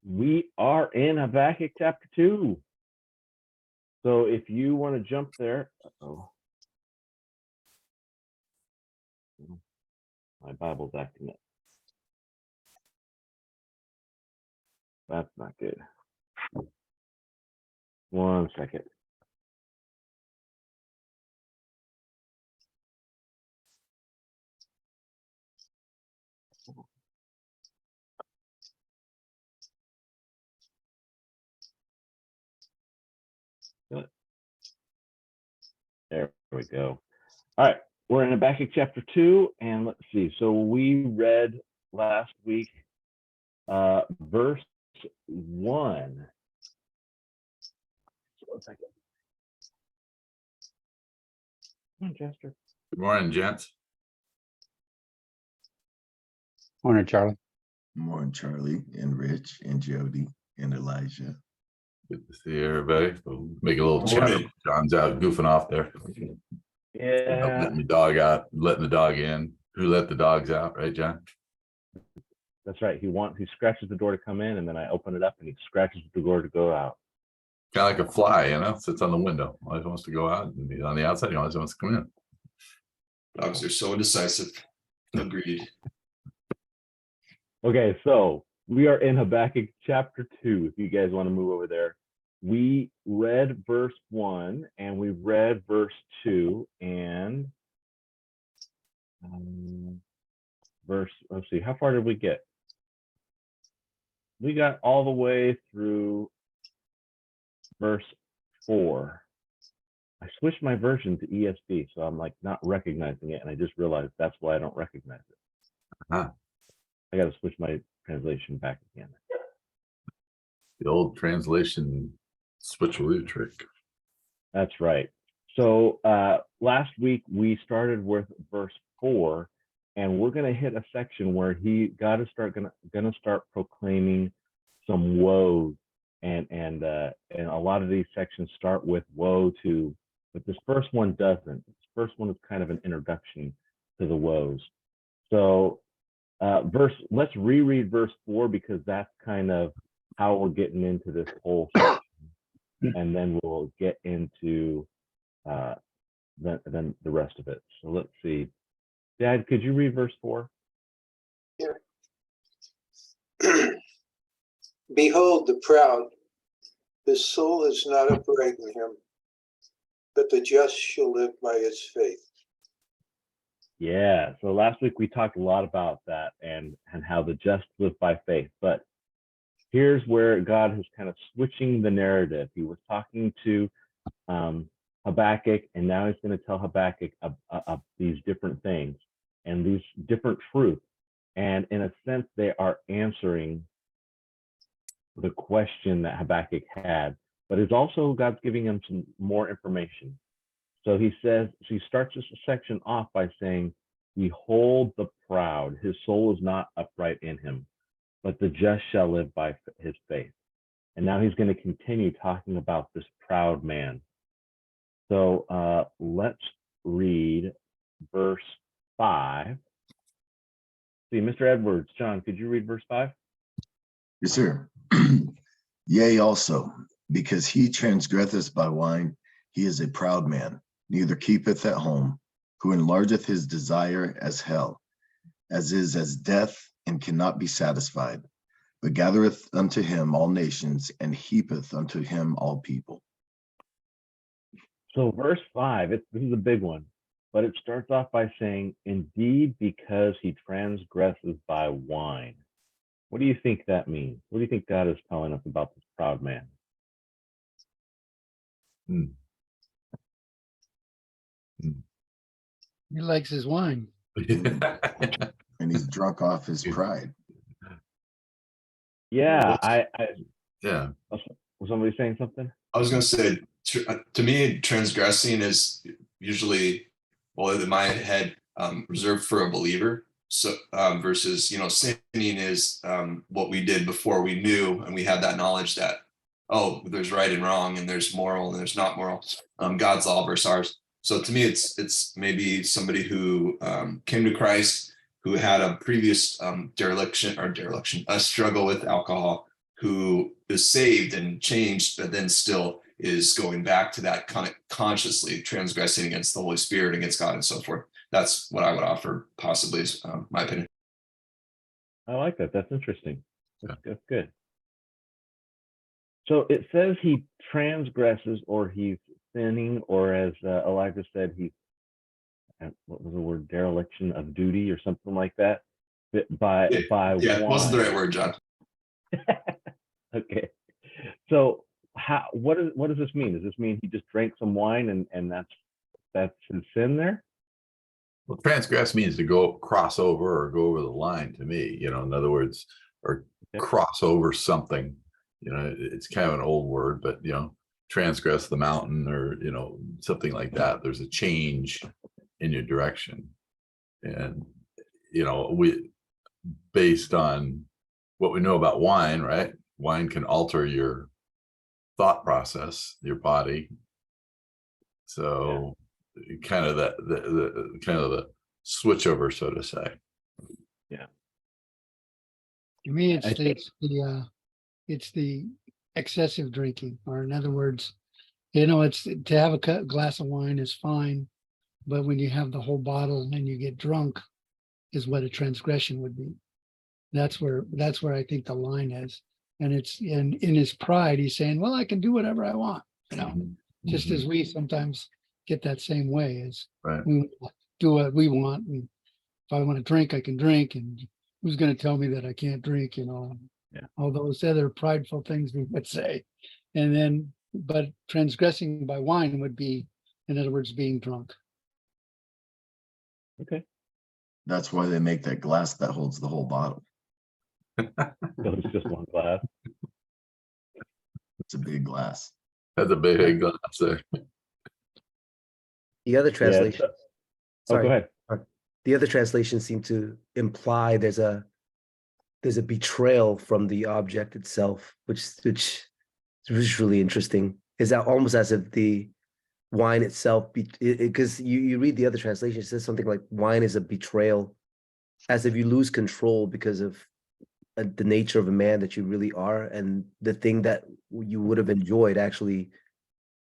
We are in Habakkuk chapter 2. So if you want to jump there, my Bible's acting up. That's not good. 1 second. There we go. All right, we're in Habakkuk chapter 2, and let's see. So we read last week verse 1. 1 second. Come on, Chester. Good morning, gents. Morning, Charlie. Morning, Charlie and Rich and Jody and Elijah. Good to see everybody. We'll make a little chat. John's out goofing off there. Yeah. Letting the dog out, letting the dog in. Who let the dogs out, right, John? That's right. He scratches the door to come in, and then I open it up, and he scratches the door to go out. Kind of like a fly, sits on the window. Always wants to go out, and he's on the outside. He always wants to come in. Dogs are so indecisive. Agreed. Okay, so we are in Habakkuk chapter 2. If you guys want to move over there, we read verse 1 and we read verse 2 and let's see, how far did we get? We got all the way through verse 4. I switched my version to ESV, so I'm like not recognizing it, and I just realized that's why I don't recognize it. Uh-huh. I got to switch my translation back again. The old translation switcheroo trick. That's right. So last week we started with verse 4, and we're going to hit a section where God is going to start proclaiming some woes, and a lot of these sections start with woe to, but this first one doesn't. This first one is kind of an introduction to the woes. So let's reread verse 4, because that's kind of how we're getting into this whole section, and then we'll get into then the rest of it. So let's see. Dad, could you read verse 4? Here. Behold the proud, his soul is not upright in him, but the just shall live by his faith. Yeah, so last week we talked a lot about that and how the just live by faith. But here's where God is kind of switching the narrative. He was talking to Habakkuk, and now he's going to tell Habakkuk these different things and these different truths. And in a sense, they are answering the question that Habakkuk had, but it's also God's giving him some more information. So he starts this section off by saying, behold the proud, his soul is not upright in him, but the just shall live by his faith. And now he's going to continue talking about this proud man. So let's read verse 5. See, Mr. Edwards, John, could you read verse 5? Yes, sir. Yea, also, because he transgresseth by wine, he is a proud man, neither keepeth at home, who enlargeth his desire as hell, as death, and cannot be satisfied, but gathereth unto him all nations, and heapeth unto him all people. So verse 5, this is a big one, but it starts off by saying, indeed, because he transgresses by wine. What do you think that means? What do you think God is telling us about this proud man? He likes his wine. And he's drunk off his pride. Yeah, Yeah. Was somebody saying something? I was going to say, to me, transgressing is usually, well, in my head, reserved for a believer. So versus, sinning is what we did before we knew, and we had that knowledge that, oh, there's right and wrong, and there's moral and there's not moral. God's law versus ours. So to me, it's maybe somebody who came to Christ, who had a previous dereliction, a struggle with alcohol, who is saved and changed, but then still is going back to that kind of consciously transgressing against the Holy Spirit, against God, and so forth. That's what I would offer, possibly, is my opinion. I like that. That's interesting. That's good. So it says he transgresses, or he's sinning, or as Elijah said, he's, what was the word, dereliction of duty or something like that, by Yeah, wine. wasn't the right word, John. Okay. So what does this mean? Does this mean he just drank some wine and that's his sin there? Well, transgress means to cross over or go over the line to me, in other words, or cross over something. It's kind of an old word, but, transgress the mountain, or, something like that. There's a change in your direction. And, based on what we know about wine, right? Wine can alter your thought process, your body. So kind of the switch over, so to say. Yeah. To me, it's the excessive drinking, or in other words, it's to have a glass of wine is fine, but when you have the whole bottle and you get drunk, is what a transgression would be. That's where I think the line is, and it's in his pride. He's saying, "Well, I can do whatever I want," just as we sometimes get that same way. As right. We do what we want, and if I want to drink, I can drink, and who's going to tell me that I can't drink? All those other prideful things we would say, and then, but transgressing by wine would be, in other words, being drunk. Okay. That's why they make that glass that holds the whole bottle. So it's just one glass. It's a big glass. That's a big glass there. The other translation. Go ahead. The other translations seem to imply there's a betrayal from the object itself, which is really interesting. Is that almost as if the wine itself, because you read the other translation, it says something like wine is a betrayal, as if you lose control because of the nature of a man that you really are, and the thing that you would have enjoyed actually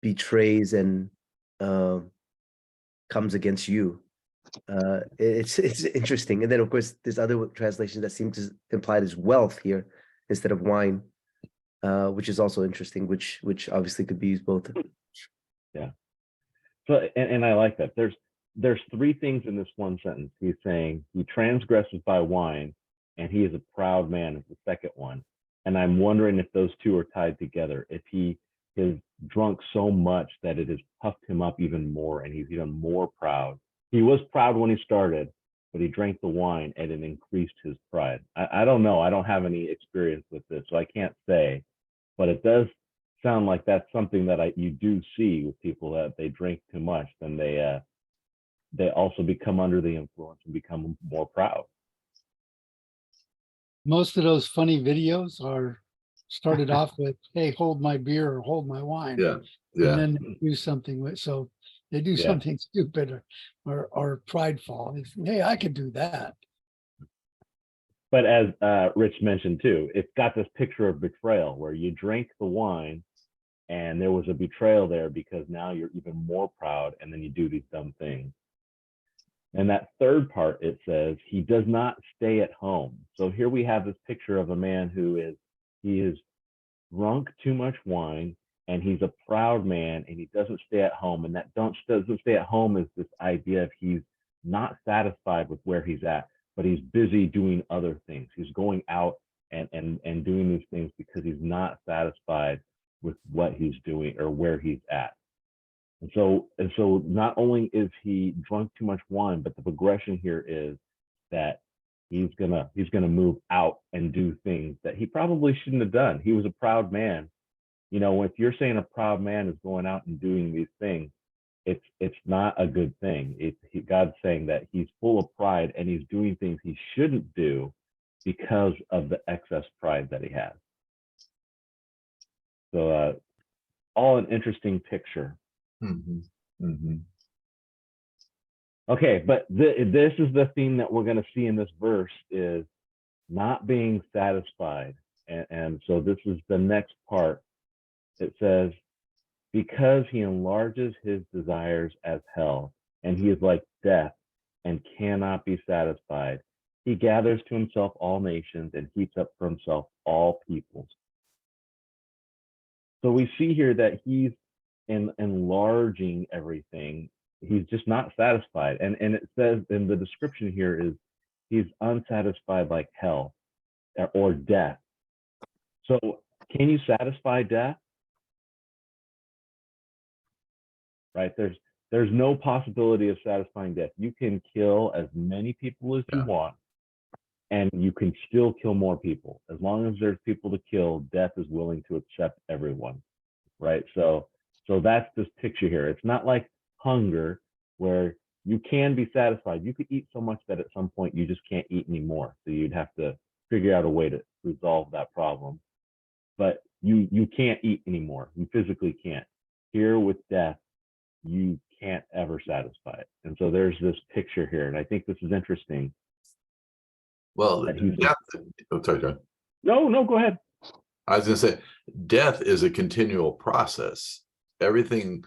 betrays and comes against you. It's interesting. And then of course there's other translations that seem to imply there's wealth here instead of wine, which is also interesting, which obviously could be used both. Yeah. So and I like that. There's three things in this one sentence. He's saying he transgresses by wine, and he is a proud man is the second one. And I'm wondering if those two are tied together. If he is drunk so much that it has puffed him up even more, and he's even more proud. He was proud when he started, but he drank the wine and it increased his pride. I don't know. I don't have any experience with this, so I can't say, but it does sound like that's something that you do see with people, that they drink too much, then they also become under the influence and become more proud. Most of those funny videos are started off with, "Hey, hold my beer," or "Hold my wine." Yeah. And then they do something with, so they do Yeah. something stupid or prideful. It's, "Hey, I could do that." But as Rich mentioned too, it's got this picture of betrayal where you drink the wine and there was a betrayal there because now you're even more proud, and then you do these dumb things. And that third part, it says, he does not stay at home. So here we have this picture of a man he is drunk too much wine, and he's a proud man, and he doesn't stay at home. And that doesn't stay at home is this idea of he's not satisfied with where he's at, but he's busy doing other things. He's going out and doing these things because he's not satisfied with what he's doing or where he's at. And so not only is he drunk too much wine, but the progression here is that he's gonna move out and do things that he probably shouldn't have done. He was a proud man. If you're saying a proud man is going out and doing these things, it's not a good thing. God's saying that he's full of pride and he's doing things he shouldn't do because of the excess pride that he has. So all an interesting picture. Okay, but this is the theme that we're going to see in this verse, is not being satisfied And so this is the next part. It says, because he enlarges his desires as hell, and he is like death and cannot be satisfied. He gathers to himself all nations and heaps up for himself all peoples. So we see here that he's enlarging everything. He's just not satisfied. And it says in the description here is he's unsatisfied like hell or death. So can you satisfy death? Right? There's no possibility of satisfying death. You can kill as many people as you want, and you can still kill more people. As long as there's people to kill, death is willing to accept everyone. Right? So that's this picture here. It's not like hunger where you can be satisfied. You could eat so much that at some point you just can't eat anymore. So you'd have to figure out a way to resolve that problem. But you can't eat anymore. You physically can't. Here with death, you can't ever satisfy it. And so there's this picture here. And I think this is interesting. Well, that he's- death, oh, sorry, John. No, go ahead. I was gonna say, death is a continual process. Everything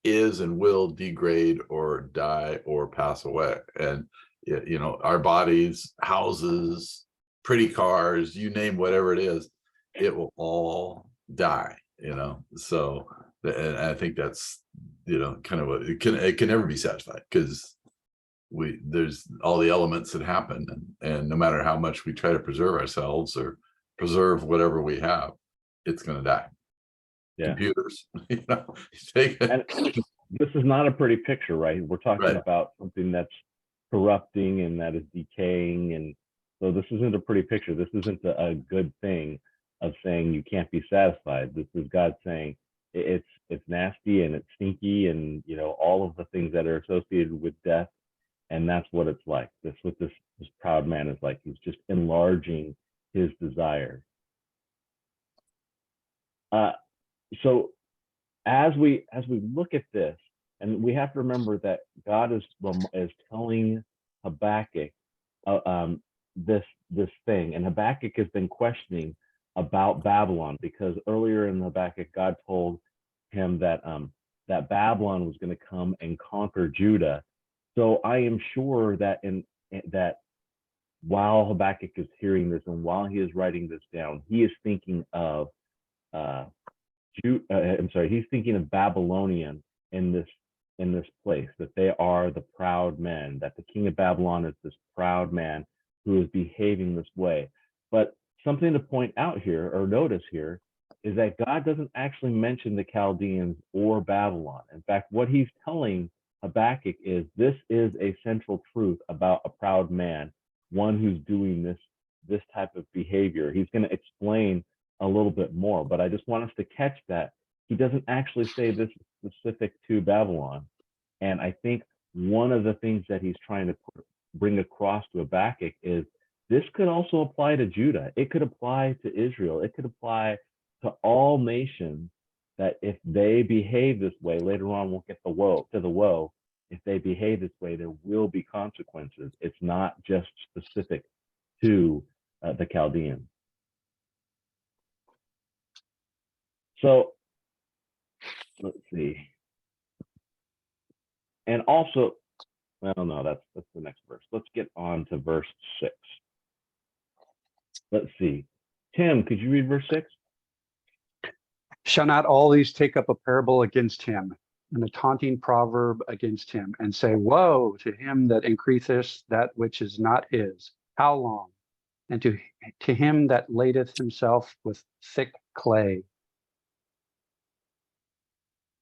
is and will degrade or die or pass away. And you know, our bodies, houses, pretty cars, you name whatever it is, it will all die, you know. So and I think that's, you know, kind of what it can never be satisfied, because there's all the elements that happen, and no matter how much we try to preserve ourselves or preserve whatever we have, it's going to die. Yeah. Computers, you know, take it. And this is not a pretty picture, right? We're talking Right. about something that's corrupting and that is decaying. And so this isn't a pretty picture. This isn't a good thing of saying you can't be satisfied. This is God saying it's nasty and it's stinky, and you know, all of the things that are associated with death. And that's what it's like. That's what this proud man is like. He's just enlarging his desire. So as we look at this, and we have to remember that God is telling Habakkuk this thing, and Habakkuk has been questioning about Babylon, because earlier in Habakkuk, God told him that that Babylon was going to come and conquer Judah. So I am sure that that while Habakkuk is hearing this and while he is writing this down, he is thinking of he's thinking of Babylonian in this place, that they are the proud men, that the king of Babylon is this proud man who is behaving this way. But something to point out here or notice here is that God doesn't actually mention the Chaldeans or Babylon. In fact, what he's telling Habakkuk is this is a central truth about a proud man, one who's doing this type of behavior. He's going to explain a little bit more, but I just want us to catch that he doesn't actually say this is specific to Babylon. And I think one of the things that he's trying to bring across to Habakkuk is this could also apply to Judah. It could apply to Israel. It could apply to all nations, that if they behave this way, later on we'll get the woe. If they behave this way, there will be consequences. It's not just specific to the Chaldeans. So let's see. And also, well, no, that's the next verse. Let's get on to verse 6. Let's see. Tim, could you read verse 6? Shall not all these take up a parable against him, and a taunting proverb against him, and say, woe to him that increaseth that which is not his? How long? And to him that ladeth himself with thick clay.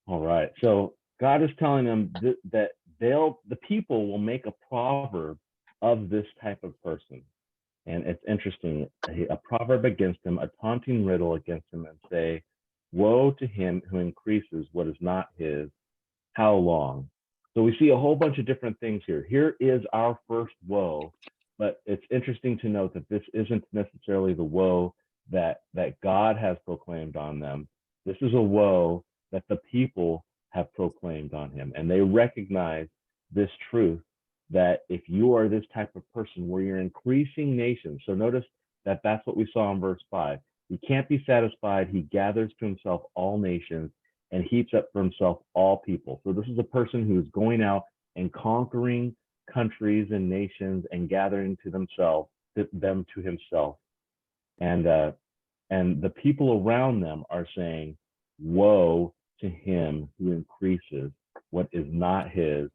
All right. So God is telling them that the people will make a proverb of this type of person. And it's interesting, a proverb against him, a taunting riddle against him, and say, woe to him who increases what is not his. How long? So we see a whole bunch of different things here. Here is our first woe, but it's interesting to note that this isn't necessarily the woe that God has proclaimed on them. This is a woe that the people have proclaimed on him. And they recognize this truth, that if you are this type of person where you're increasing nations, so notice that's what we saw in verse 5. He can't be satisfied. He gathers to himself all nations and heaps up for himself all people. So this is a person who is going out and conquering countries and nations and gathering to themselves them to himself. And the people around them are saying, woe to him who increases what is not his.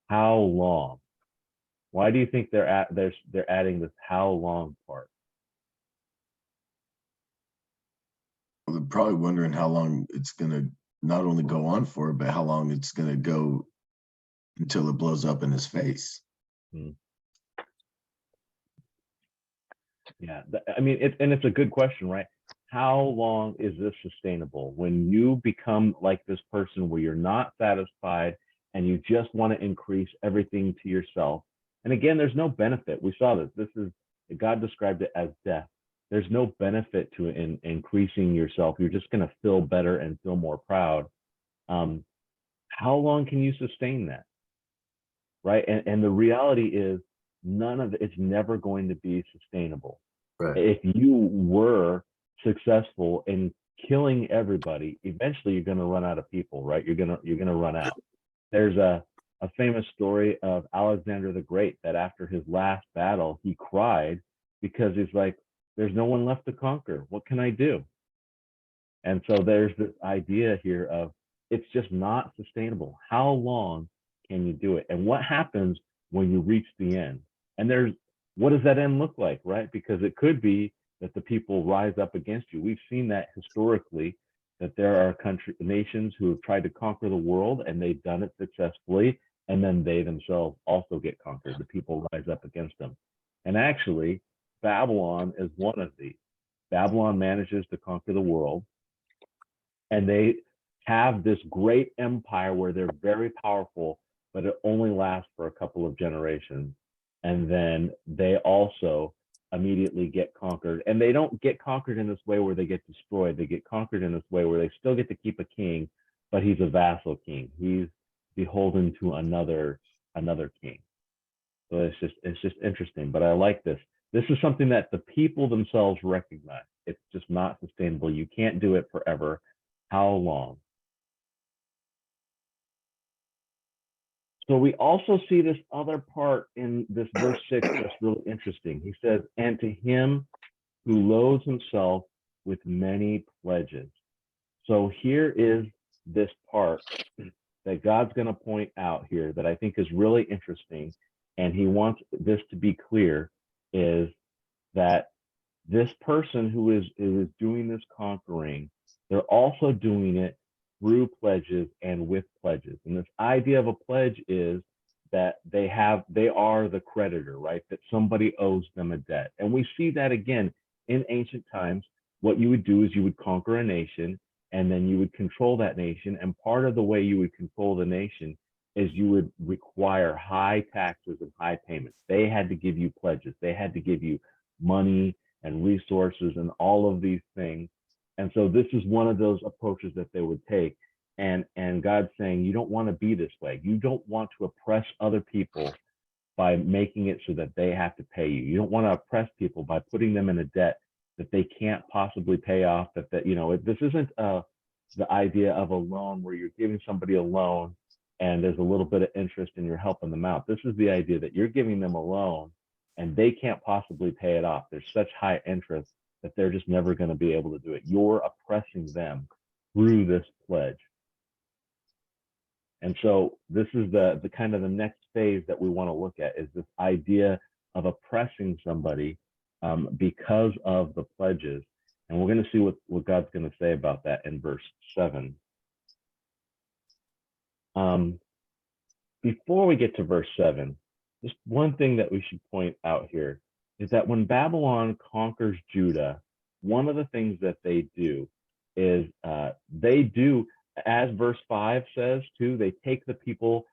How long? Why do you think they're adding this how long part? Well, they're probably wondering how long it's going to not only go on for, but how long it's going to go until it blows up in his face. Yeah, I mean, it's a good question, right? How long is this sustainable? When you become like this person where you're not satisfied and you just want to increase everything to yourself. And again, there's no benefit. We saw this. This is, God described it as death. There's no benefit to increasing yourself. You're just going to feel better and feel more proud. How long can you sustain that? Right. And the reality is none of it's never going to be sustainable. Right. If you were successful in killing everybody, eventually you're going to run out of people, right? You're going to run out. There's a famous story of Alexander the Great that after his last battle, he cried because he's like, there's no one left to conquer. What can I do? And so there's this idea here of it's just not sustainable. How long can you do it? And what happens when you reach the end? And what does that end look like, right? Because it could be that the people rise up against you. We've seen that historically, that there are nations who have tried to conquer the world and they've done it successfully, and then they themselves also get conquered. The people rise up against them. And actually, Babylon is one of these. Babylon manages to conquer the world, and they have this great empire where they're very powerful, but it only lasts for a couple of generations. And then they also immediately get conquered. And they don't get conquered in this way where they get destroyed. They get conquered in this way where they still get to keep a king, but he's a vassal king. He's beholden to another king. So it's just interesting. But I like this. This is something that the people themselves recognize. It's just not sustainable. You can't do it forever. How long? So we also see this other part in this verse 6 that's really interesting. He says, and to him who loads himself with many pledges. So here is this part that God's going to point out here that I think is really interesting. And he wants this to be clear, is that this person who is doing this conquering, they're also doing it through pledges and with pledges. And this idea of a pledge is that they are the creditor, right? That somebody owes them a debt. And we see that again in ancient times. What you would do is you would conquer a nation and then you would control that nation. And part of the way you would control the nation is you would require high taxes and high payments. They had to give you pledges. They had to give you money and resources and all of these things. And so this is one of those approaches that they would take. And God's saying, you don't want to be this way. You don't want to oppress other people by making it so that they have to pay you. You don't want to oppress people by putting them in a debt that they can't possibly pay off. This isn't the idea of a loan where you're giving somebody a loan and there's a little bit of interest and you're helping them out. This is the idea that you're giving them a loan and they can't possibly pay it off. There's such high interest that they're just never going to be able to do it. You're oppressing them through this pledge. And so this is the kind of the next phase that we want to look at, is this idea of oppressing somebody because of the pledges. And we're going to see what God's going to say about that in verse 7. Before we get to verse 7, just one thing that we should point out here is that when Babylon conquers Judah, one of the things that they do is as verse 5 says too, they take the people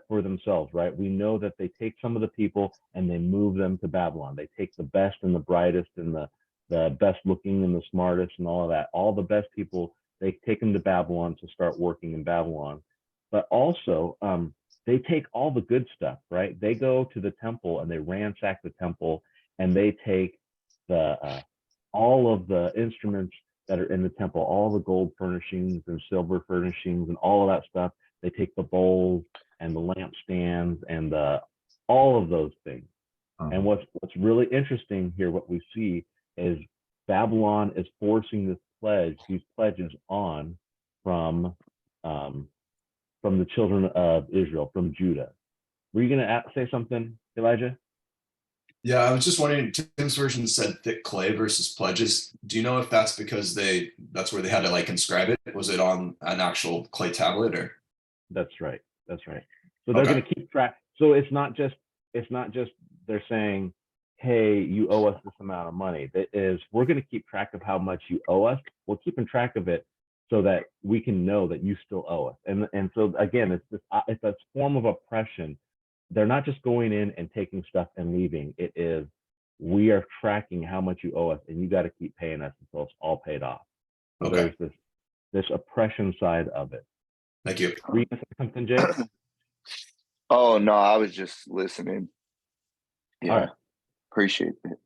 for themselves, right? We know that they take some of the people and they move them to Babylon. They take the best and the brightest and the best looking and the smartest and all of that. All the best people, they take them to Babylon to start working in Babylon. But also, they take all the good stuff, right? They go to the temple and they ransack the temple and they take all of the instruments that are in the temple, all the gold furnishings and silver furnishings and all of that stuff. They take the bowls and the lampstands and all of those things. And what's really interesting here, what we see is Babylon is forcing these pledges on from the children of Israel, from Judah. Were you going to say something, Elijah? Yeah, I was just wondering, Tim's version said thick clay versus pledges. Do you know if that's because that's where they had to like inscribe it? Was it on an actual clay tablet or? That's right. That's right. So they're going to keep track. So it's not just they're saying, hey, you owe us this amount of money. That is, we're going to keep track of how much you owe us. We're keeping track of it so that we can know that you still owe us. And so again, it's a form of oppression. They're not just going in and taking stuff and leaving. It is, we are tracking how much you owe us, and you got to keep paying us until it's all paid off. So there's this oppression side of it. Thank you. Were you gonna say something, Jay? Oh no, I was just listening. Yeah, right. appreciate it.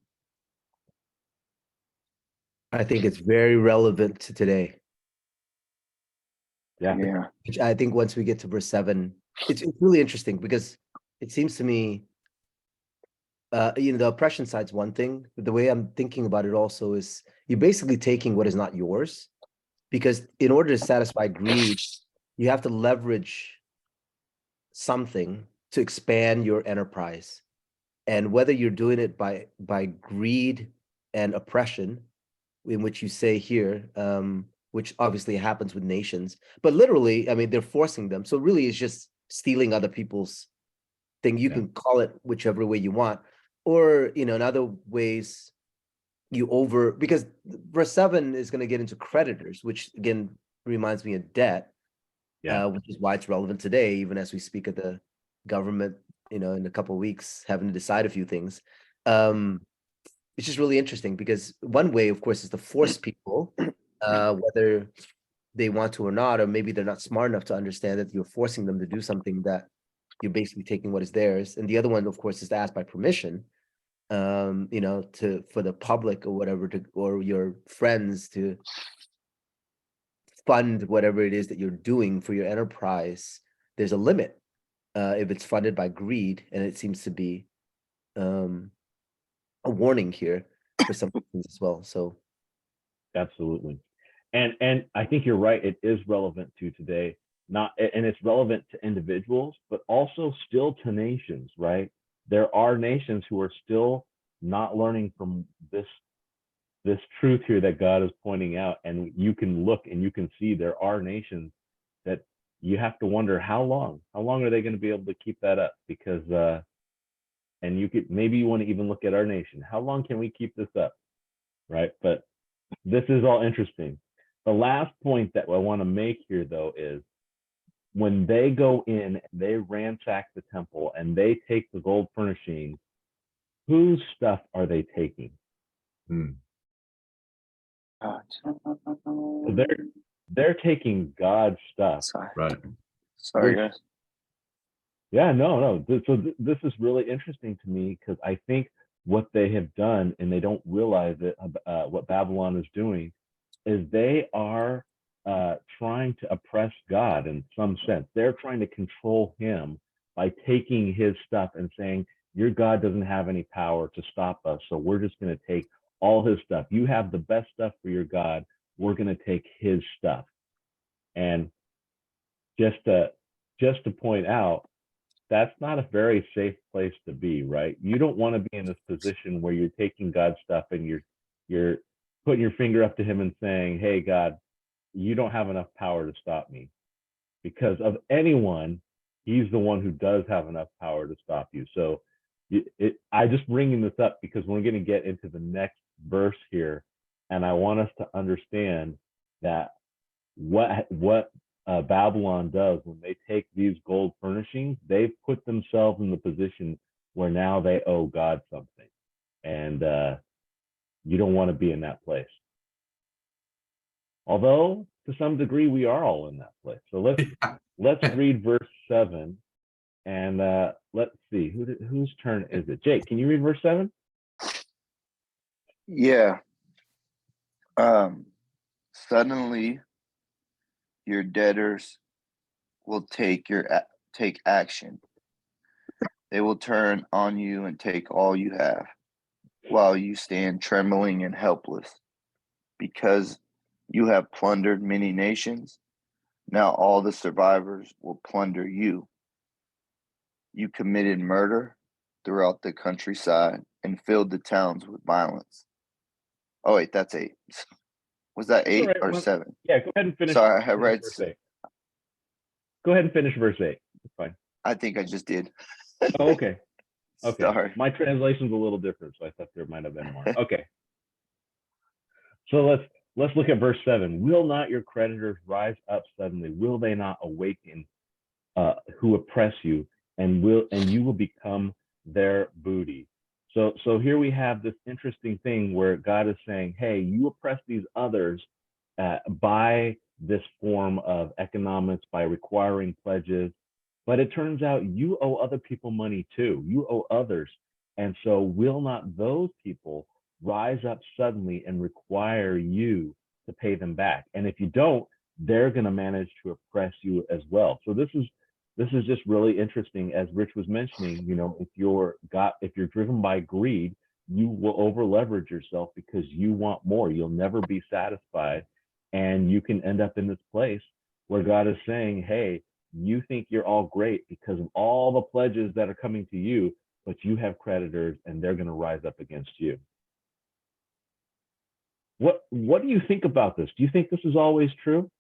I think it's very relevant to today. Yeah. Which I think once we get to verse 7, it's really interesting because it seems to me, the oppression side's one thing, but the way I'm thinking about it also is you're basically taking what is not yours, because in order to satisfy greed, you have to leverage something to expand your enterprise. And whether you're doing it by greed and oppression, in which you say here, which obviously happens with nations, but literally, I mean, they're forcing them. So really it's just stealing other people's thing. You can call it whichever way you want, or, in other ways because verse 7 is going to get into creditors, which again reminds me of debt, which is why it's relevant today, even as we speak of the government, in a couple of weeks having to decide a few things. It's just really interesting because one way, of course, is to force people, whether they want to or not, or maybe they're not smart enough to understand that you're forcing them to do something that you're basically taking what is theirs. And the other one, of course, is to ask by permission, for the public or whatever, or your friends to fund whatever it is that you're doing for your enterprise. There's a limit if it's funded by greed, and it seems to be a warning here for some things as well. So absolutely. And I think you're right. It is relevant to today, and it's relevant to individuals, but also still to nations, right? There are nations who are still not learning from this truth here that God is pointing out. And you can look and you can see there are nations that you have to wonder how long are they going to be able to keep that up? Because and maybe you want to even look at our nation. How long can we keep this up? Right. But this is all interesting. The last point that I want to make here, though, is when they go in and they ransack the temple and they take the gold furnishings, whose stuff are they taking? So they're taking God's stuff. Sorry, guys. Yeah, no. So this is really interesting to me, because I think what they have done, and they don't realize it, what Babylon is doing, is they are trying to oppress God in some sense. They're trying to control him by taking his stuff and saying, your God doesn't have any power to stop us, so we're just going to take all his stuff. You have the best stuff for your God. We're going to take his stuff. And just to point out, that's not a very safe place to be, right? You don't want to be in this position where you're taking God's stuff and you're putting your finger up to him and saying, hey, God, you don't have enough power to stop me. Because of anyone, he's the one who does have enough power to stop you. So I just bringing this up because we're going to get into the next verse here, and I want us to understand that what Babylon does when they take these gold furnishings, they put themselves in the position where now they owe God something, and you don't want to be in that place. Although to some degree we are all in that place. So let's read verse 7, and let's see whose turn is it. Jake, can you read verse 7? Yeah. Suddenly your debtors will take action. They will turn on you and take all you have, while you stand trembling and helpless, because you have plundered many nations. Now all the survivors will plunder you. You committed murder throughout the countryside and filled the towns with violence. Oh wait, that's 8. Was that All 8 right. or Well, 7? yeah, go ahead and finish, Sorry, I finish read. verse 8. Go ahead and finish verse 8. It's fine. I think I just did. Oh, okay. Okay. Sorry. My translation's a little different, so I thought there might have been more. Okay. So let's look at verse 7. Will not your creditors rise up suddenly? Will they not awaken who oppress you, and you will become their booty? So here we have this interesting thing where God is saying, hey, you oppress these others by this form of economics, by requiring pledges, but it turns out you owe other people money too. You owe others. And so will not those people rise up suddenly and require you to pay them back? And if you don't, they're going to manage to oppress you as well. So this is just really interesting. As Rich was mentioning, if you're driven by greed, you will over leverage yourself because you want more. You'll never be satisfied. And you can end up in this place where God is saying, hey, you think you're all great because of all the pledges that are coming to you, but you have creditors and they're going to rise up against you. What do you think about this? Do you think this is always true?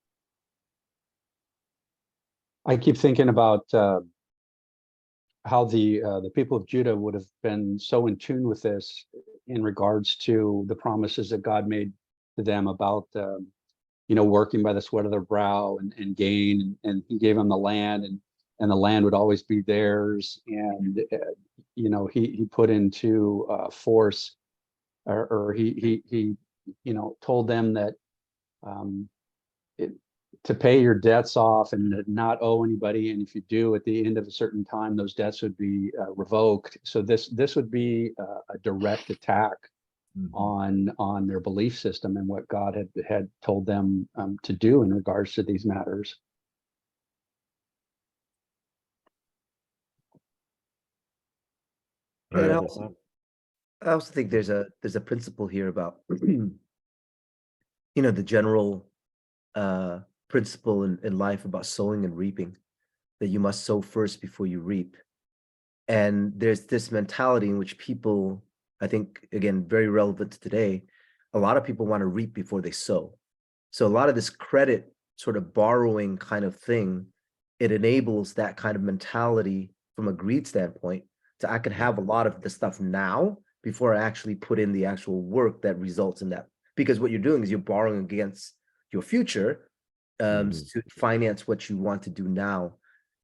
I keep thinking about how the people of Judah would have been so in tune with this in regards to the promises that God made to them about working by the sweat of their brow and gain, and he gave them the land, and the land would always be theirs. And he put into force, or he told them that to pay your debts off and not owe anybody, and if you do at the end of a certain time, those debts would be revoked. So this would be a direct attack on their belief system and what God had told them to do in regards to these matters. And I also think there's a principle here about the general principle in life about sowing and reaping, that you must sow first before you reap. And there's this mentality in which people, I think, again, very relevant to today, a lot of people want to reap before they sow. So a lot of this credit sort of borrowing kind of thing, it enables that kind of mentality from a greed standpoint. So I could have a lot of the stuff now before I actually put in the actual work that results in that. Because what you're doing is you're borrowing against your future to finance what you want to do now.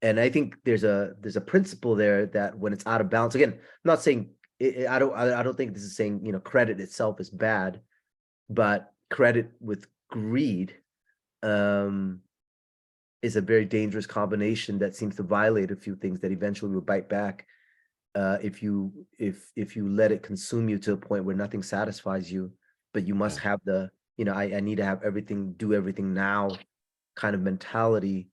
And I think there's a principle there that when it's out of balance, again, I'm not saying I don't think this is saying credit itself is bad, but credit with greed is a very dangerous combination that seems to violate a few things that eventually will bite back if you let it consume you to a point where nothing satisfies you, but you must have the I need to have everything, do everything now kind of mentality.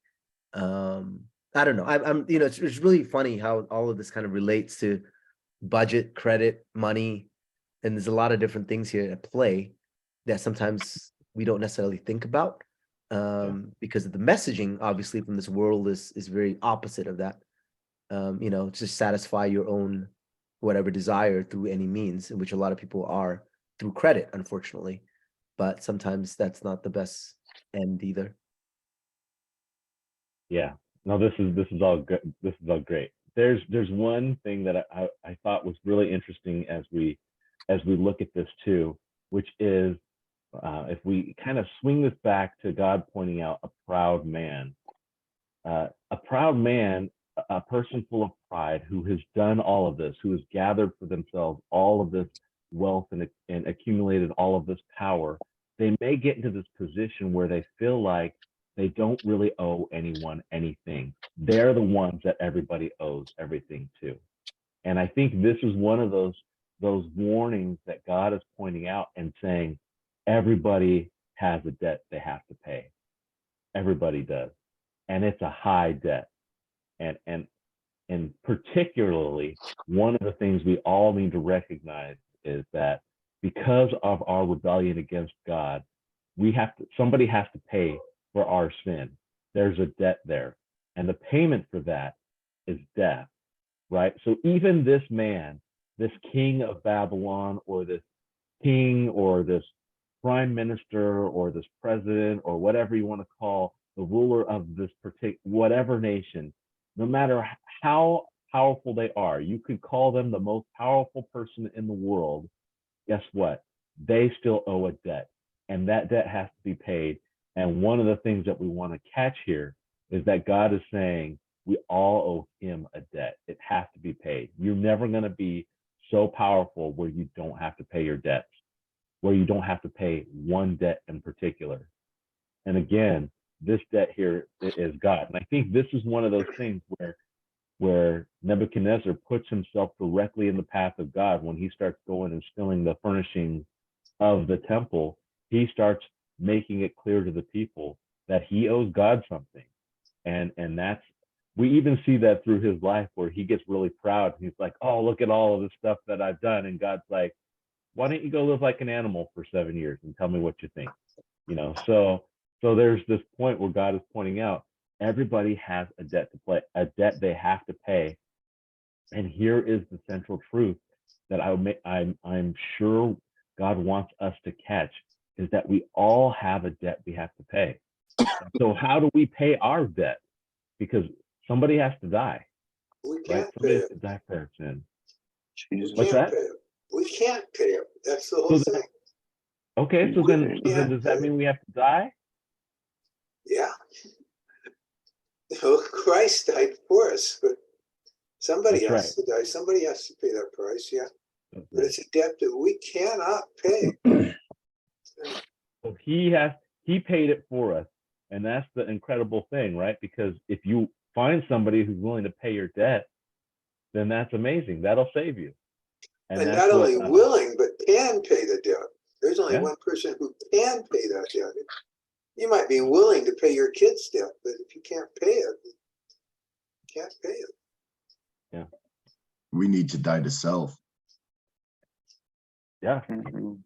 I don't know. I'm it's really funny how all of this kind of relates to budget, credit, money, and there's a lot of different things here at play that sometimes we don't necessarily think about because of the messaging, obviously, from this world is very opposite of that. Just satisfy your own whatever desire through any means, in which a lot of people are through credit, unfortunately. But sometimes that's not the best end either. Yeah. No, this is all good. This is all great. There's one thing that I thought was really interesting as we look at this too, which is if we kind of swing this back to God pointing out a proud man, a person full of pride who has done all of this, who has gathered for themselves all of this wealth and accumulated all of this power, they may get into this position where they feel like they don't really owe anyone anything. They're the ones that everybody owes everything to. And I think this is one of those those warnings that God is pointing out and saying, everybody has a debt they have to pay. Everybody does. And it's a high debt. And particularly, one of the things we all need to recognize is that because of our rebellion against God, somebody has to pay for our sin. There's a debt there. And the payment for that is death, right? So even this man, this king of Babylon, or this king, or this prime minister, or this president, or whatever you want to call the ruler of this particular, whatever nation, no matter how powerful they are, you could call them the most powerful person in the world. Guess what? They still owe a debt, and that debt has to be paid. And one of the things that we want to catch here is that God is saying we all owe him a debt. It has to be paid. You're never going to be so powerful where you don't have to pay your debts, where you don't have to pay one debt in particular. And again, this debt here is God. And I think this is one of those things where Nebuchadnezzar puts himself directly in the path of God. When he starts going and stealing the furnishings of the temple, he starts making it clear to the people that he owes God something. And that's, we even see that through his life, where he gets really proud. He's like, oh, look at all of the stuff that I've done. And God's like, why don't you go live like an animal for 7 years and tell me what you think? So there's this point where God is pointing out everybody has a debt to pay, a debt they have to pay. And here is the central truth that I'm sure God wants us to catch, is that we all have a debt we have to pay. So how do we pay our debt? Because somebody has to die, We right? can't Somebody pay has it. to die for our sin. We Jesus. What's can't that? pay it. We can't pay it. That's the whole So then- thing. Okay, so then Yeah. does that mean we have to die? Yeah. Christ died for us, but somebody That's has to die. Somebody has to pay that price. Yeah. That's But right. it's a debt that we cannot pay. So he paid it for us. And that's the incredible thing, right? Because if you find somebody who's willing to pay your debt, then that's amazing. That'll save you. And that's not only what, willing, but can pay the debt. There's only Yeah. one person who can pay that debt. You might be willing to pay your kid's debt, but if you can't pay it, you can't pay it. We need to die to self. yeah. Mhm.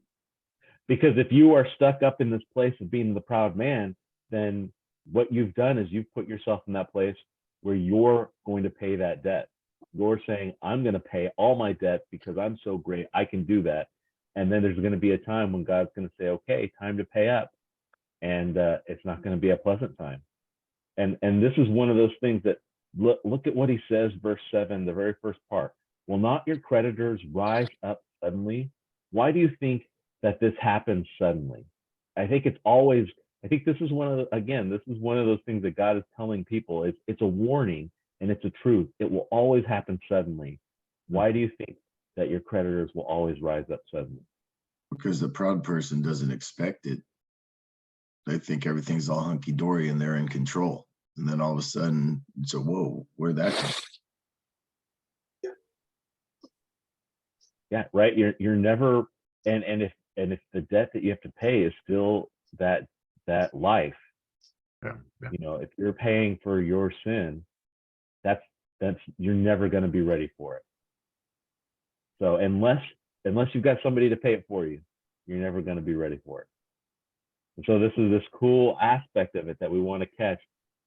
Because if you are stuck up in this place of being the proud man, then what you've done is you've put yourself in that place where you're going to pay that debt. You're saying, I'm going to pay all my debt because I'm so great, I can do that. And then there's going to be a time when God's going to say, okay, time to pay up. And it's not going to be a pleasant time. And this is one of those things that, look at what he says, verse 7, the very first part. Will not your creditors rise up suddenly? Why do you think that this happens suddenly? I think this is one of those things that God is telling people. It's a warning, and it's a truth. It will always happen suddenly. Why do you think that your creditors will always rise up suddenly? Because the proud person doesn't expect it. They think everything's all hunky-dory and they're in control. And then all of a sudden, it's a whoa, where'd that come from? Yeah, right. You're never, and if the debt that you have to pay is still that life, Yeah. if you're paying for your sin, that's you're never going to be ready for it. So unless you've got somebody to pay it for you, you're never going to be ready for it. And so this is this cool aspect of it that we want to catch,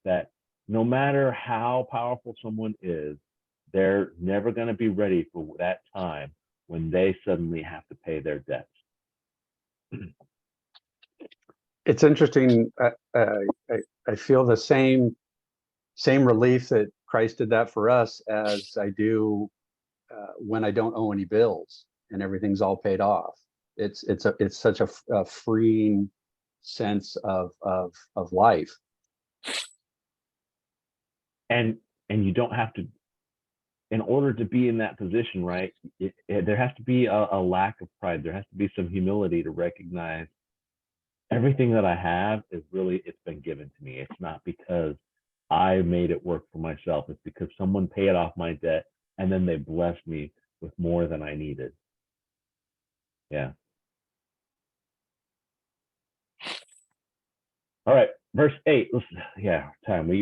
that no matter how powerful someone is, they're never going to be ready for that time when they suddenly have to pay their debts. It's interesting. I feel the same relief that Christ did that for us as I do when I don't owe any bills and everything's all paid off. It's such a freeing sense of life. And you don't have to, in order to be in that position, right? There has to be a lack of pride. There has to be some humility to recognize everything that I have is really, it's been given to me. It's not because I made it work for myself. It's because someone paid off my debt and then they blessed me with more than I needed. Yeah. All right, verse 8.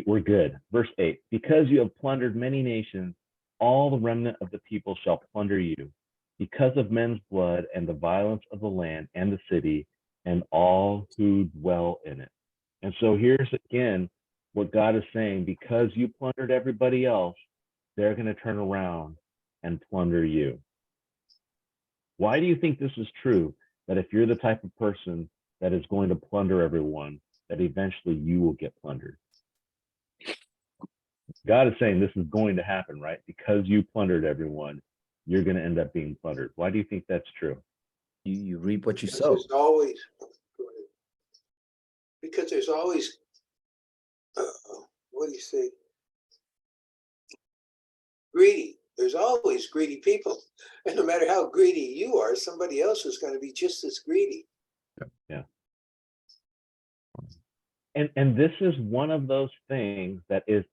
We're good. Verse 8. Because you have plundered many nations, all the remnant of the people shall plunder you, because of men's blood and the violence of the land and the city and all who dwell in it. And so here's again what God is saying: because you plundered everybody else, they're going to turn around and plunder you. Why do you think this is true? That if you're the type of person that is going to plunder everyone, that eventually you will get plundered. God is saying this is going to happen, right? Because you plundered everyone, you're going to end up being plundered. Why do you think that's true? You reap what you Because sow. there's always, because there's always, what do you say? Greedy. There's always greedy people. And no matter how greedy you are, somebody else is going to be just as greedy. Yeah. And this is one of those things that is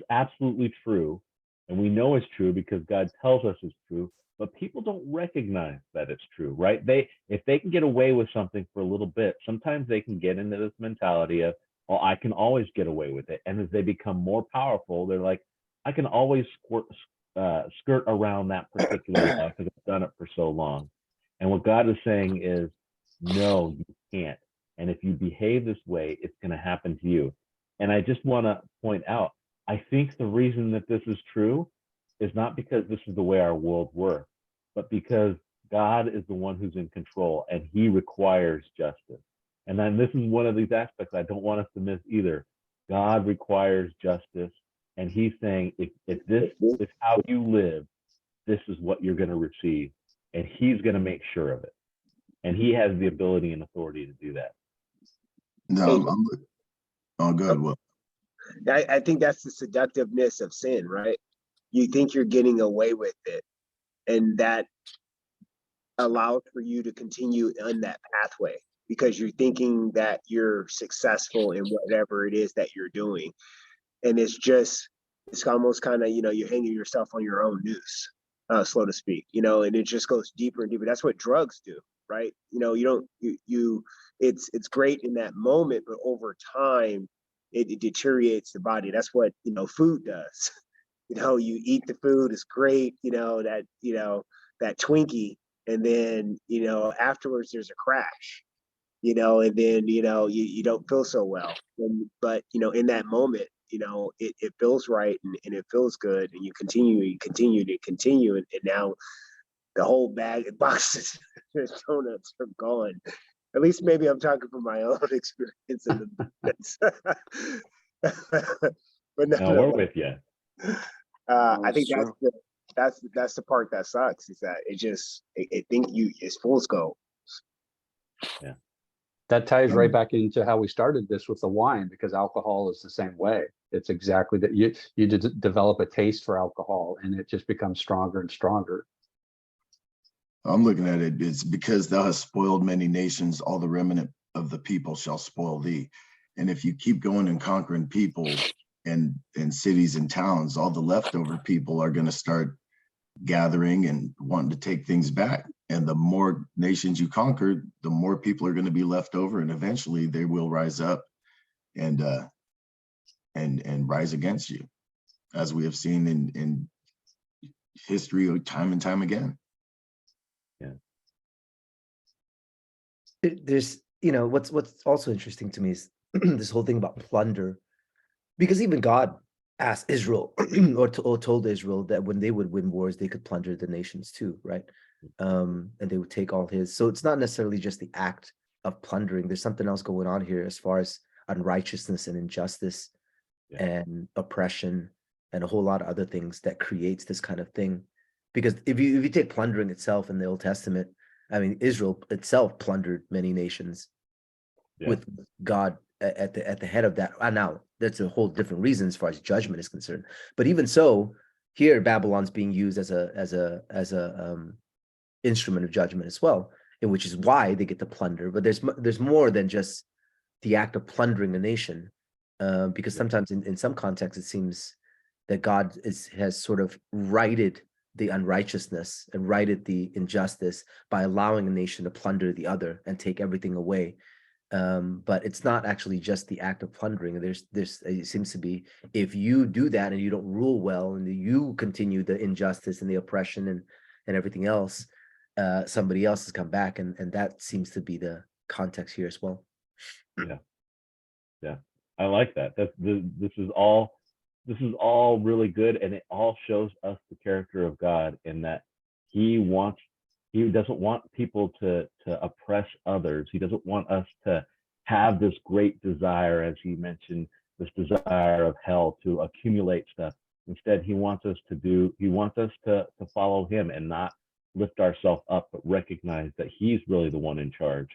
absolutely true. And we know it's true because God tells us it's true, but people don't recognize that it's true, right? If they can get away with something for a little bit, sometimes they can get into this mentality of, well, I can always get away with it. And as they become more powerful, they're like, I can always skirt around that particular law because I've done it for so long. And what God is saying is, no, you can't. And if you behave this way, it's going to happen to you. And I just want to point out, I think the reason that this is true is not because this is the way our world works, but because God is the one who's in control and he requires justice. And then this is one of these aspects I don't want us to miss either. God requires justice. And he's saying, if this is how you live, this is what you're going to receive. And he's going to make sure of it. And he has the ability and authority to do that. No, oh, good. Well, I think that's the seductiveness of sin, right? You think you're getting away with it, and that allows for you to continue on that pathway because you're thinking that you're successful in whatever it is that you're doing. And it's almost kind of, you're hanging yourself on your own noose, so to speak, and it just goes deeper and deeper. That's what drugs do, right? It's great in that moment, but over time, it deteriorates the body. That's what, food does. You eat the food, it's great, that Twinkie, and then, afterwards there's a crash, and then, you don't feel so well. But, in that moment, it feels right and it feels good, and you continue, and now the whole bag of boxes of donuts are gone. At least maybe I'm talking from my own experience in the but No, we're with you. I think that's the part that sucks, is that it's full scope. Yeah. That ties right back into how we started this with the wine, because alcohol is the same way. It's exactly that. You develop a taste for alcohol and it just becomes stronger and stronger. I'm looking at it, it's because thou hast spoiled many nations, all the remnant of the people shall spoil thee. And if you keep going and conquering people and cities and towns, all the leftover people are going to start gathering and wanting to take things back. And the more nations you conquer, the more people are going to be left over, and eventually they will rise up and rise against you, as we have seen in history time and time again. Yeah. There's, what's also interesting to me is this whole thing about plunder, because even God asked Israel or told Israel that when they would win wars, they could plunder the nations too, right? And they would take all his. So it's not necessarily just the act of plundering. There's something else going on here as far as unrighteousness and injustice and oppression and a whole lot of other things that creates this kind of thing. Because if you take plundering itself in the Old Testament, I mean, Israel itself plundered many nations with God at the head of that. And now that's a whole different reason as far as judgment is concerned. But even so, here Babylon's being used as a instrument of judgment as well, and which is why they get to plunder. But there's more than just the act of plundering a nation, because sometimes in some contexts it seems that God has sort of righted the unrighteousness and righted the injustice by allowing a nation to plunder the other and take everything away. But it's not actually just the act of plundering. There's it seems to be, if you do that and you don't rule well and you continue the injustice and the oppression and everything else, somebody else has come back, and that seems to be the context here as well. Yeah, I like that. This is all really good, and it all shows us the character of God in that he doesn't want people to oppress others. He doesn't want us to have this great desire, as he mentioned, this desire of hell to accumulate stuff. Instead, he wants us to follow him and not lift ourselves up, but recognize that he's really the one in charge.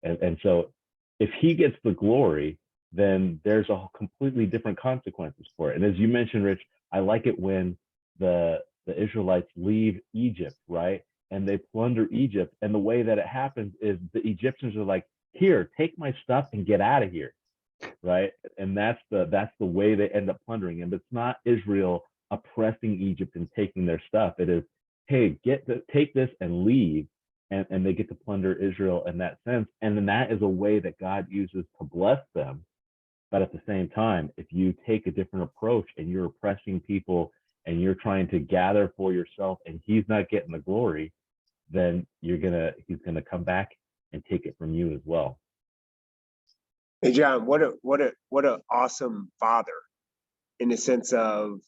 And so if he gets the glory, then there's a completely different consequences for it. And as you mentioned, Rich, I like it when the Israelites leave Egypt, right? And they plunder Egypt. And the way that it happens is the Egyptians are like, here, take my stuff and get out of here, right? And that's the way they end up plundering. And it's not Israel oppressing Egypt and taking their stuff. It is, hey, take this and leave. And they get to plunder Israel in that sense. And then that is a way that God uses to bless them. But at the same time, if you take a different approach and you're oppressing people and you're trying to gather for yourself and he's not getting the glory, then he's gonna come back and take it from you as well. Hey John, what a awesome father, in the sense of,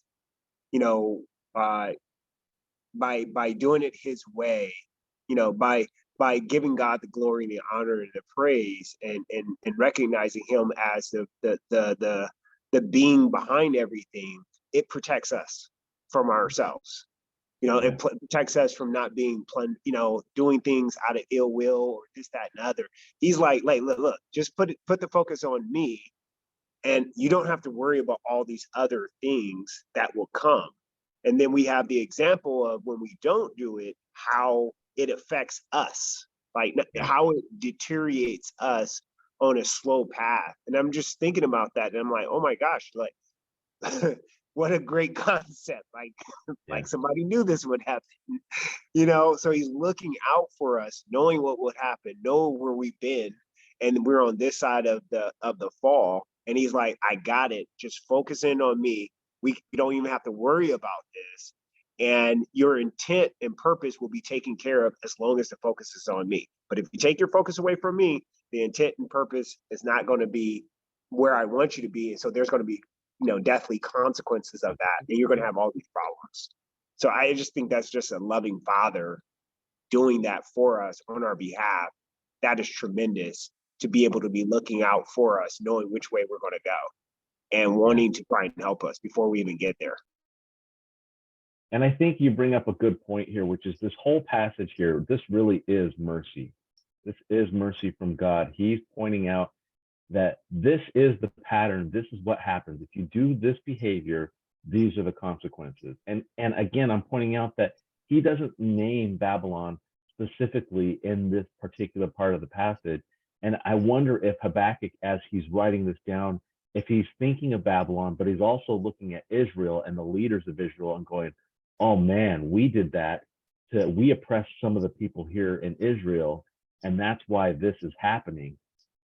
by doing it his way, by giving God the glory and the honor and the praise, and recognizing him as the being behind everything. It protects us from ourselves. It protects us from not being doing things out of ill will or this, that, and other. He's like, look, just put the focus on me, and you don't have to worry about all these other things that will come. And then we have the example of when we don't do it, how it affects us, like how it deteriorates us on a slow path. And I'm just thinking about that, and I'm like, oh my gosh, like what a great concept. Like somebody knew this would happen, so he's looking out for us, knowing what would happen, know where we've been, and we're on this side of the fall. And he's like, I got it. Just focus in on me. We don't even have to worry about this. And your intent and purpose will be taken care of as long as the focus is on me. But if you take your focus away from me, the intent and purpose is not going to be where I want you to be. And so there's going to be, deathly consequences of that. And you're going to have all these problems. So I just think that's just a loving father doing that for us on our behalf. That is tremendous, to be able to be looking out for us, knowing which way we're going to go and wanting to try and help us before we even get there. And I think you bring up a good point here, which is this whole passage here. This really is mercy. This is mercy from God. He's pointing out that this is the pattern. This is what happens. If you do this behavior, these are the consequences. And again, I'm pointing out that he doesn't name Babylon specifically in this particular part of the passage. And I wonder if Habakkuk, as he's writing this down, if he's thinking of Babylon, but he's also looking at Israel and the leaders of Israel and going, oh man, we did that. We oppressed some of the people here in Israel, and that's why this is happening.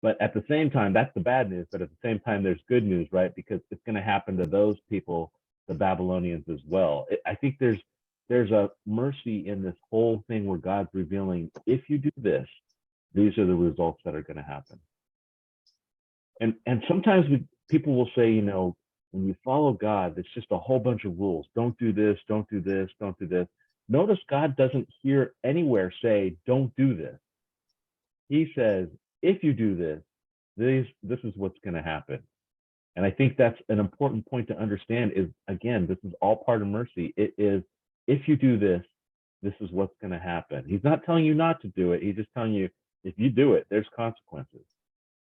But at the same time, that's the bad news. But at the same time, there's good news, right? Because it's going to happen to those people, the Babylonians as well. I think there's a mercy in this whole thing where God's revealing, if you do this, these are the results that are going to happen. And sometimes people will say, when you follow God, it's just a whole bunch of rules. Don't do this, don't do this, don't do this. Notice God doesn't hear anywhere say, don't do this. He says, if you do this, this is what's going to happen. And I think that's an important point to understand is, again, this is all part of mercy. It is, if you do this, this is what's going to happen. He's not telling you not to do it. He's just telling you, if you do it, there's consequences.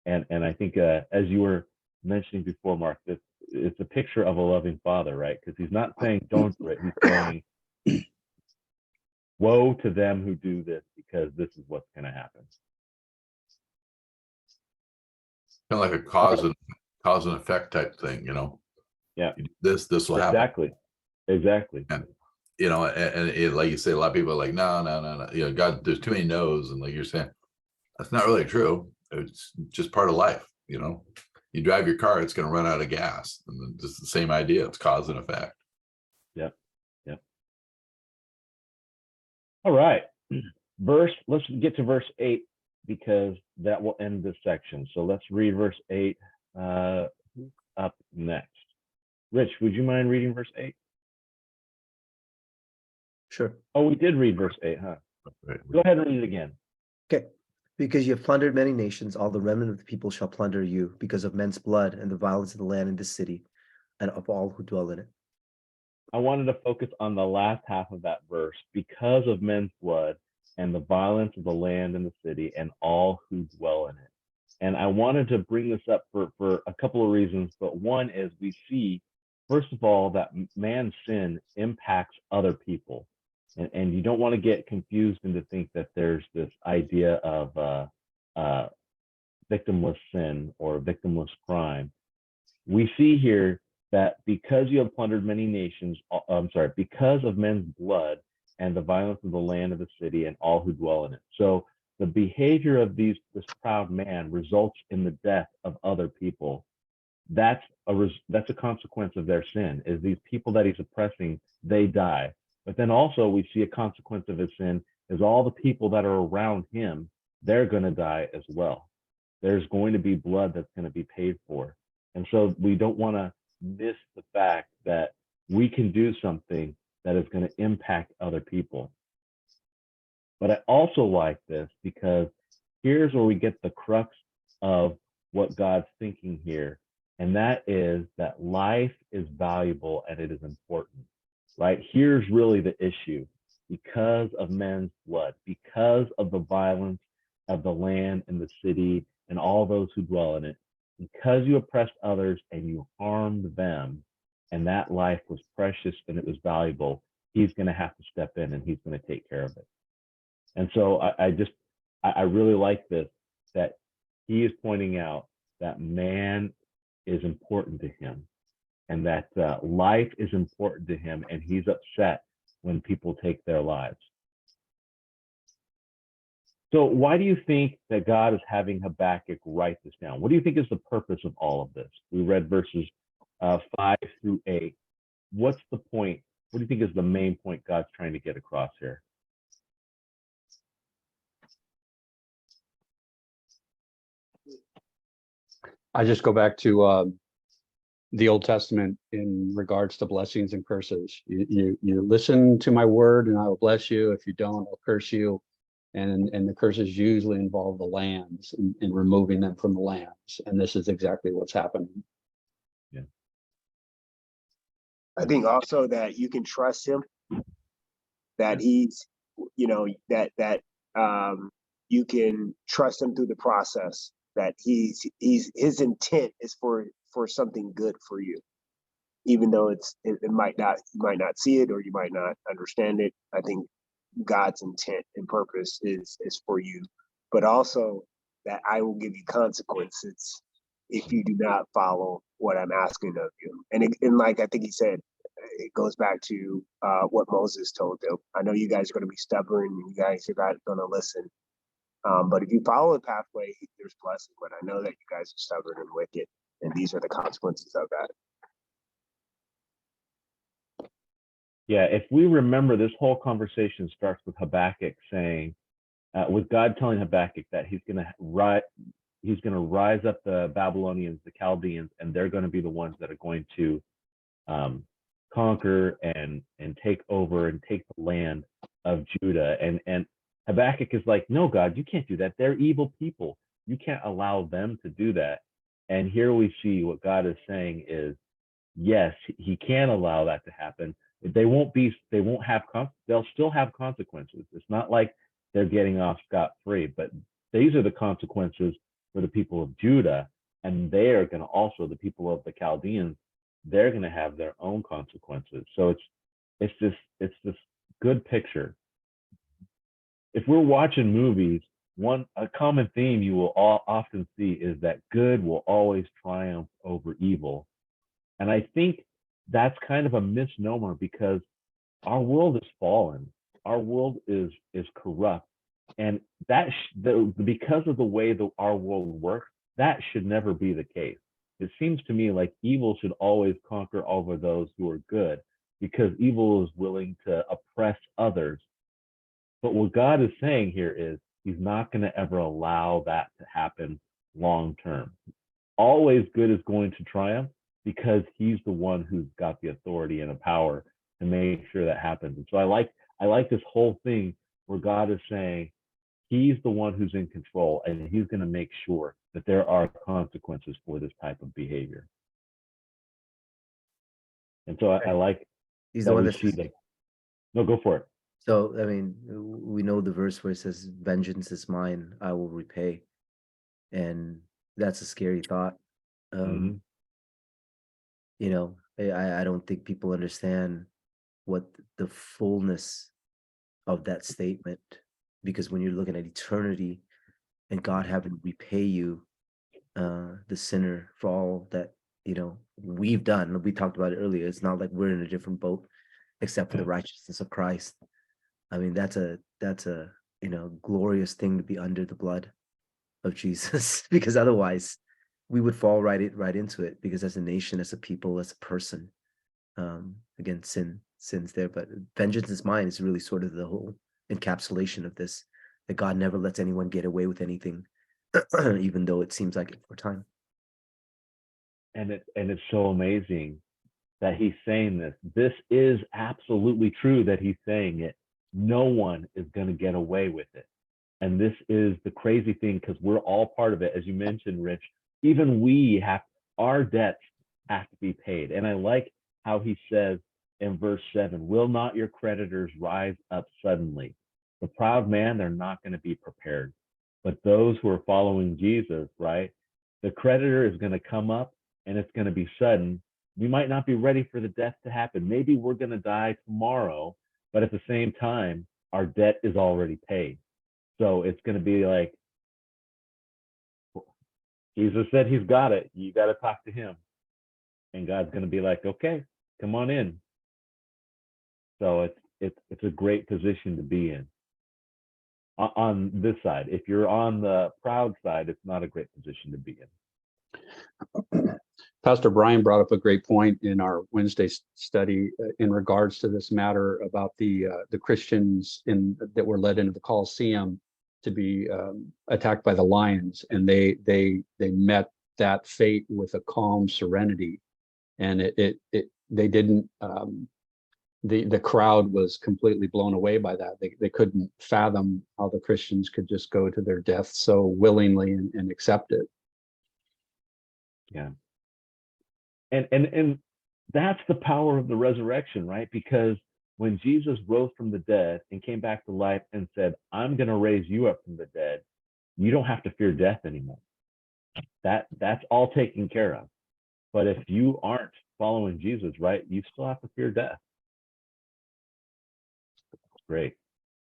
And I think, as you were mentioning before, Mark, that it's a picture of a loving father, right? Because he's not saying don't do it. He's saying, woe to them who do this, because this is what's going to happen. Kind of like a cause and effect type thing, Yeah. This will happen. Exactly. And you know, and it, like you say, a lot of people are like, no, no, no, no. You know, God, there's too many no's, and like you're saying, that's not really true. It's just part of life. You know, you drive your car, it's going to run out of gas, and it's the same idea. It's cause and effect. Yep. Yep. All right. Let's get to verse 8 because that will end this section. So let's read verse 8 up next. Rich, would you mind reading verse 8? Sure. Oh, we did read verse 8, huh? Right. Go ahead and read it again. Okay. Because you have plundered many nations, all the remnant of the people shall plunder you because of men's blood and the violence of the land in this city and of all who dwell in it. I wanted to focus on the last half of that verse, because of men's blood and the violence of the land and the city and all who dwell in it. And I wanted to bring this up for a couple of reasons, but one is we see, first of all, that man's sin impacts other people. And you don't want to get confused and to think that there's this idea of victimless sin or victimless crime. We see here that because you have plundered many nations, because of men's blood and the violence of the land of the city and all who dwell in it. So the behavior of this proud man results in the death of other people. That's a consequence of their sin, is these people that he's oppressing, they die. But then also we see a consequence of his sin is all the people that are around him, they're going to die as well. There's going to be blood that's going to be paid for. And so we don't want to miss the fact that we can do something that is going to impact other people. But I also like this because here's where we get the crux of what God's thinking here. And that is that life is valuable and it is important, right? Here's really the issue. Because of men's blood, because of the violence of the land and the city and all those who dwell in it, because you oppressed others and you harmed them, and that life was precious and it was valuable, he's going to have to step in and he's going to take care of it. And so I really like this, that he is pointing out that man is important to him and that life is important to him, and he's upset when people take their lives. So why do you think that God is having Habakkuk write this down? What do you think is the purpose of all of this? We read verses 5 through 8. What's the point? What do you think is the main point God's trying to get across here? I just go back to the Old Testament in regards to blessings and curses. You listen to my word and I will bless you. If you don't, I'll curse you. And the curses usually involve the lands and removing them from the lands. And this is exactly what's happening. Yeah. I think also that you can trust him, that he's, you know, that you can trust him through the process, that his intent is for something good for you, even though it might not, you might not see it or you might not understand it. I think God's intent and purpose is for you, but also that I will give you consequences if you do not follow what I'm asking of you. And like I think he said, it goes back to what Moses told them. I know you guys are going to be stubborn, and you guys are not going to listen. But if you follow the pathway, there's blessing. But I know that you guys are stubborn and wicked, and these are the consequences of that. Yeah, if we remember, this whole conversation starts with Habakkuk saying, with God telling Habakkuk that he's going to rise up the Babylonians, the Chaldeans, and they're going to be the ones that are going to conquer and take over and take the land of Judah. And Habakkuk is like, no, God, you can't do that. They're evil people. You can't allow them to do that. And here we see what God is saying is, yes, he can allow that to happen. They'll still have consequences. It's not like they're getting off scot-free, but these are the consequences for the people of Judah. And they are going to also, the people of the Chaldeans, they're going to have their own consequences. So it's this good picture. If we're watching movies, a common theme you will often see is that good will always triumph over evil. And I think that's kind of a misnomer, because our world is fallen. Our world is corrupt, and because of the way our world works, that should never be the case. It seems to me like evil should always conquer over those who are good, because evil is willing to oppress others. But what God is saying here is he's not going to ever allow that to happen long term. Always good is going to triumph because he's the one who's got the authority and the power to make sure that happens. And so I like this whole thing where God is saying he's the one who's in control, and he's going to make sure that there are consequences for this type of behavior. And so I like He's that the one we that see says, that. No, go for it. so I mean, we know the verse where it says, "Vengeance is mine, I will repay," and that's a scary thought. Mhm. You know, I don't think people understand what the fullness of that statement, because when you're looking at eternity and God having to repay you, the sinner, for all that, you know, we've done. We talked about it earlier. It's not like we're in a different boat, except for the righteousness of Christ. I mean, that's a you know, glorious thing to be under the blood of Jesus, because otherwise we would fall right into it, because as a nation, as a people, as a person, again, sin's there. But vengeance is mine is really sort of the whole encapsulation of this, that God never lets anyone get away with anything, even though it seems like it for time. And it's so amazing that he's saying this. This is absolutely true that he's saying it. No one is going to get away with it. And this is the crazy thing, because we're all part of it. As you mentioned, Rich, even we have, our debts have to be paid. And I like how he says in verse 7, will not your creditors rise up suddenly? The proud man, they're not going to be prepared. But those who are following Jesus, right? The creditor is going to come up, and it's going to be sudden. We might not be ready for the death to happen. Maybe we're going to die tomorrow, but at the same time, our debt is already paid. So it's going to be like, Jesus said he's got it. You got to talk to him. And God's going to be like, okay, come on in. So it's a great position to be in. On this side, if you're on the proud side, it's not a great position to be in. Pastor Brian brought up a great point in our Wednesday study in regards to this matter about the Christians that were led into the Colosseum to be attacked by the lions, and they met that fate with a calm serenity, and they didn't. The crowd was completely blown away by that. They couldn't fathom how the Christians could just go to their death so willingly and accept it. Yeah. And that's the power of the resurrection, right? Because when Jesus rose from the dead and came back to life and said, I'm going to raise you up from the dead, you don't have to fear death anymore. That's all taken care of. But if you aren't following Jesus, right, you still have to fear death. Great.